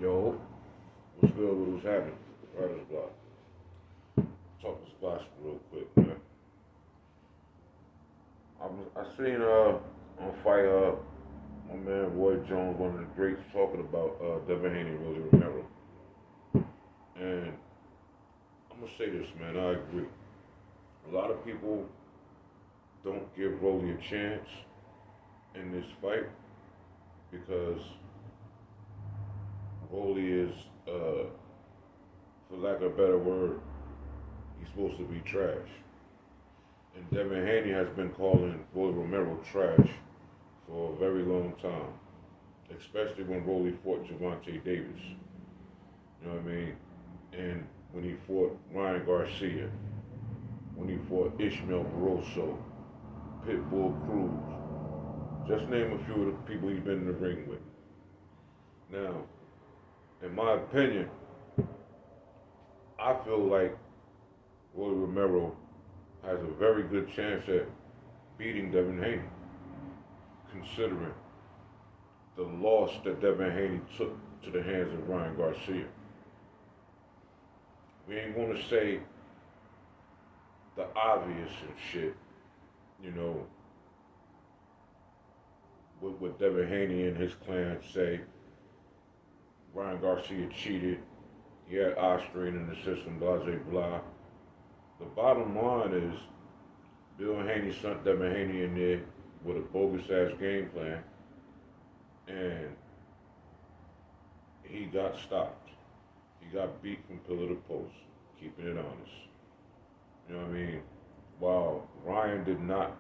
Yo, what's good with what's happening? Writer's block. Talk this gospel real quick, man. I seen on fire my man Roy Jones, one of the greats, talking about Devin Haney and Rolly Romero. And I'm gonna say this, man, I agree. A lot of people don't give Rolly a chance in this fight because Rolly is, for lack of a better word, he's supposed to be trash. And Devin Haney has been calling Rolly Romero trash for a very long time, especially when Rolly fought Gervonta Davis. You know what I mean? And when he fought Ryan Garcia, when he fought Ishmael Barroso, Pitbull Cruz, just name a few of the people he's been in the ring with. Now, in my opinion, I feel like Rolly Romero has a very good chance at beating Devin Haney, considering the loss that Devin Haney took to the hands of Ryan Garcia. We ain't gonna say the obvious and shit, you know, what Devin Haney and his clan say. Ryan Garcia cheated, he had eye strain in the system, blah, blah, blah. The bottom line is, Bill Haney sent Devin Haney in there with a bogus-ass game plan, and he got stopped. He got beat from pillar to post, keeping it honest. You know what I mean? While Ryan did not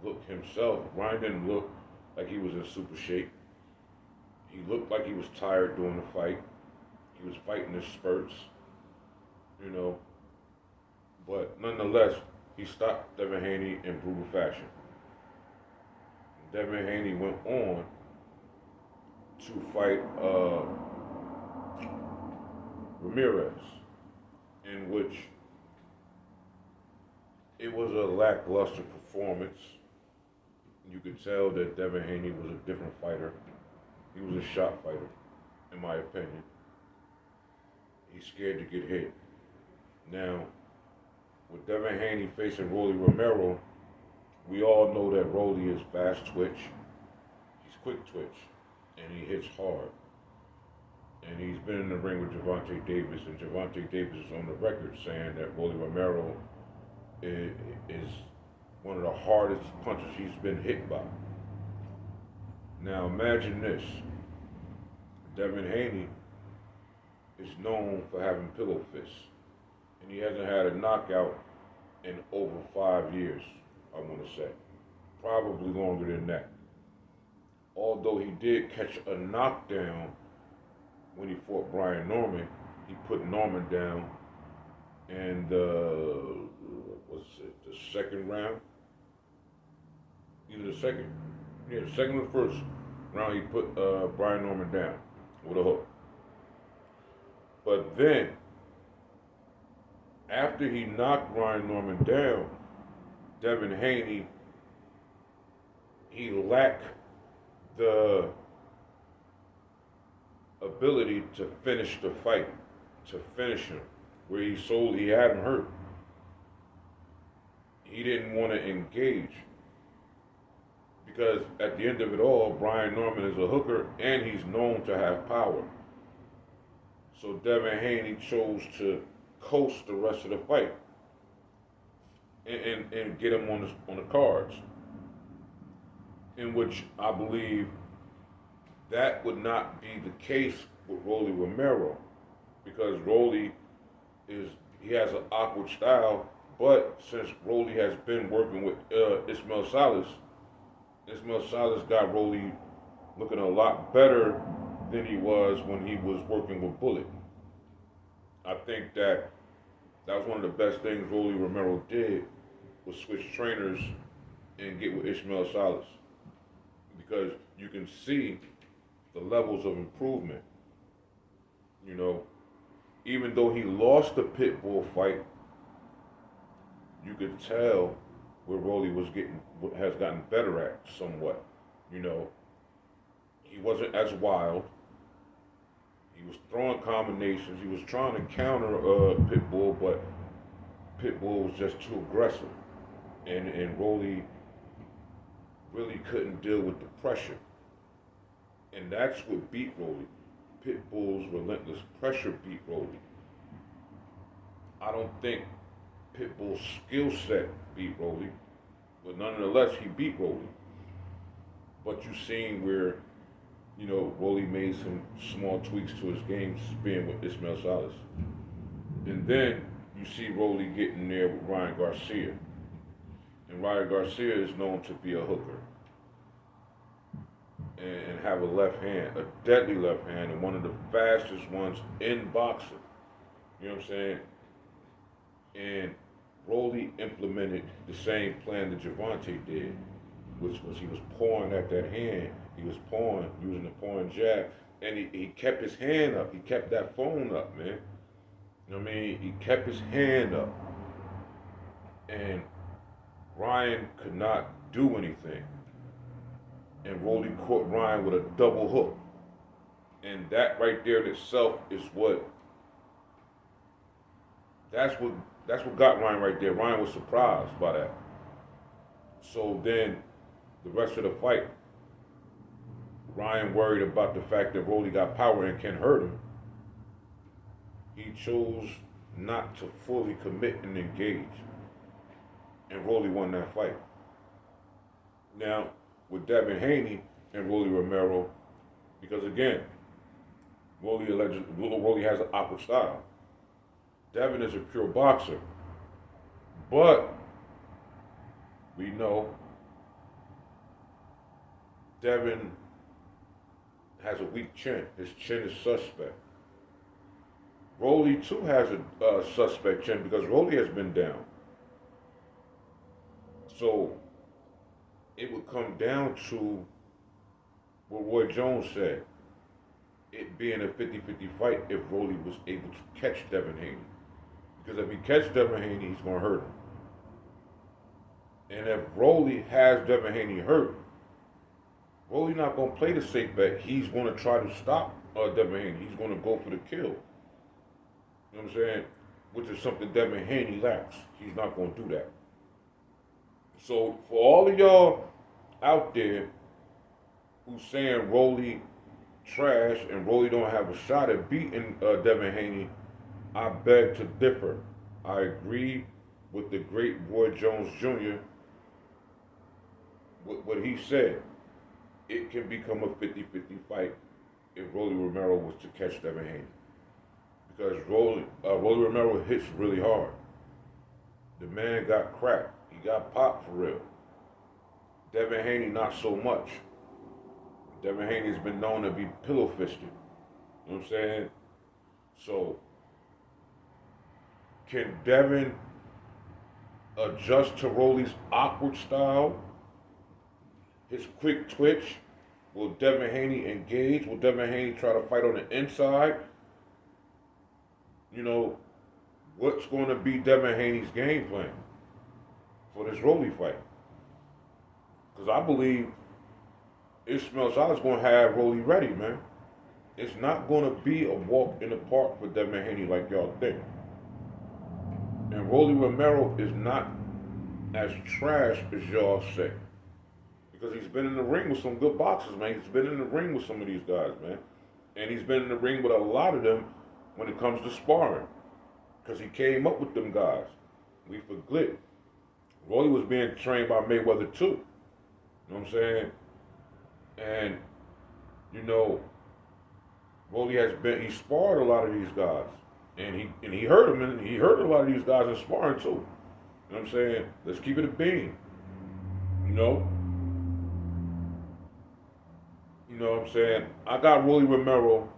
look himself, Ryan didn't look like he was in super shape. He looked like he was tired during the fight. He was fighting in spurts, you know. But nonetheless, he stopped Devin Haney in brutal fashion. Devin Haney went on to fight Ramirez, in which it was a lackluster performance. You could tell that Devin Haney was a different fighter. He was a shot fighter, in my opinion. He's scared to get hit. Now, with Devin Haney facing Rolly Romero, we all know that Rolly is fast twitch. He's quick twitch, and he hits hard. And he's been in the ring with Gervonta Davis, and Gervonta Davis is on the record saying that Rolly Romero is one of the hardest punches he's been hit by. Now imagine this. Devin Haney is known for having pillow fists, and he hasn't had a knockout in over 5 years, I want to say. Probably longer than that. Although he did catch a knockdown when he fought Brian Norman, he put Norman down in the second round? Either the second, the second or the first round, he put Brian Norman down with a hook. But then, after he knocked Brian Norman down, Devin Haney, he lacked the ability to finish the fight, to finish him, where he had him hurt. He didn't want to engage because at the end of it all, Brian Norman is a hooker and he's known to have power. So Devin Haney chose to coast the rest of the fight and get him on the cards, in which I believe that would not be the case with Rolly Romero, because Rolly he has an awkward style, but since Rolly has been working with Ismael Salas got Rolly looking a lot better than he was when he was working with Bullet. I think that was one of the best things Rolly Romero did, was switch trainers and get with Ismael Salas, because you can see the levels of improvement. You know, even though he lost the Pitbull fight, you could tell where Rolly has gotten better at somewhat. You know, he wasn't as wild. He was throwing combinations. He was trying to counter Pitbull, but Pitbull was just too aggressive, and Rolly really couldn't deal with the pressure, and that's what beat Rolly. Pitbull's relentless pressure beat Rolly. I don't think Pitbull's skill set beat Rolly, but nonetheless he beat Rolly. But you seen where, Rolly made some small tweaks to his game, being with Ismail Salas. And then you see Rolly getting there with Ryan Garcia. And Ryan Garcia is known to be a hooker and have a left hand, a deadly left hand, and one of the fastest ones in boxing. You know what I'm saying? And Rolly implemented the same plan that Gervonta did, which was he was pawing at that hand. He was pawing, using the pawing jab, and he kept his hand up. He kept that phone up, man. You know what I mean? He kept his hand up. And Ryan could not do anything. And Rolly caught Ryan with a double hook. And that right there in itself is that's what got Ryan right there. Ryan was surprised by that. So then the rest of the fight, Ryan worried about the fact that Rolly got power and can hurt him. He chose not to fully commit and engage. And Rolly won that fight. Now, with Devin Haney and Rolly Romero, because again, Rolly has an awkward style. Devin is a pure boxer. But we know Devin has a weak chin. His chin is suspect. Rolly too has a suspect chin because Rolly has been down. So it would come down to what Roy Jones said, it being a 50-50 fight if Rolly was able to catch Devin Haney. Because if he catches Devin Haney, he's going to hurt him. And if Rolly has Devin Haney hurt, Rolly not going to play the safe bet. He's going to try to stop Devin Haney. He's going to go for the kill. You know what I'm saying? Which is something Devin Haney lacks. He's not going to do that. So for all of y'all out there who's saying Rolly trash and Rolly don't have a shot at beating Devin Haney, I beg to differ. I agree with the great Roy Jones Jr. with what he said. It can become a 50-50 fight if Rolly Romero was to catch Devin Haney. Because Rolly Romero hits really hard. The man got cracked. He got popped for real. Devin Haney, not so much. Devin Haney's been known to be pillow fisted. You know what I'm saying? So, can Devin adjust to Rolly's awkward style? His quick twitch? Will Devin Haney engage? Will Devin Haney try to fight on the inside? What's going to be Devin Haney's game plan for this Rolly fight? Because I believe Ismail Salas going to have Rolly ready, man. It's not going to be a walk in the park for Devin Haney like y'all think. And Rolly Romero is not as trash as y'all say. Because he's been in the ring with some good boxers, man. He's been in the ring with some of these guys, man. And he's been in the ring with a lot of them when it comes to sparring. Because he came up with them guys. We forget. Rolly was being trained by Mayweather too. You know what I'm saying? And, Rolly he sparred a lot of these guys. And he hurt them, and he hurt a lot of these guys in sparring too. You know what I'm saying? Let's keep it a bean. You know what I'm saying? I got Rolly Romero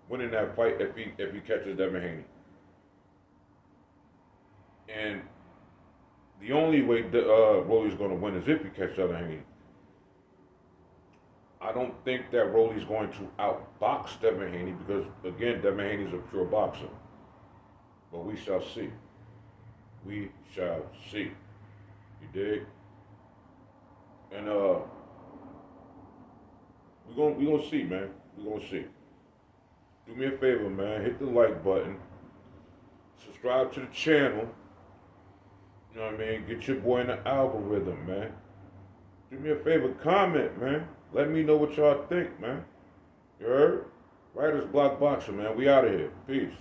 winning that fight if he catches Devin Haney. And the only way Rolly's going to win is if he catches Devin Haney. I don't think that Rolly's going to outbox Devin Haney because, again, Devin Haney's a pure boxer. But we shall see. We shall see. You dig? And we're gonna see, man. We're gonna see. do me a favor, man. Hit the like button. Subscribe to the channel. You know what I mean? Get your boy in the algorithm, man. Do me a favor, comment, man. Let me know what y'all think, man. You heard? Writer's Block Boxer, man. We out of here. Peace.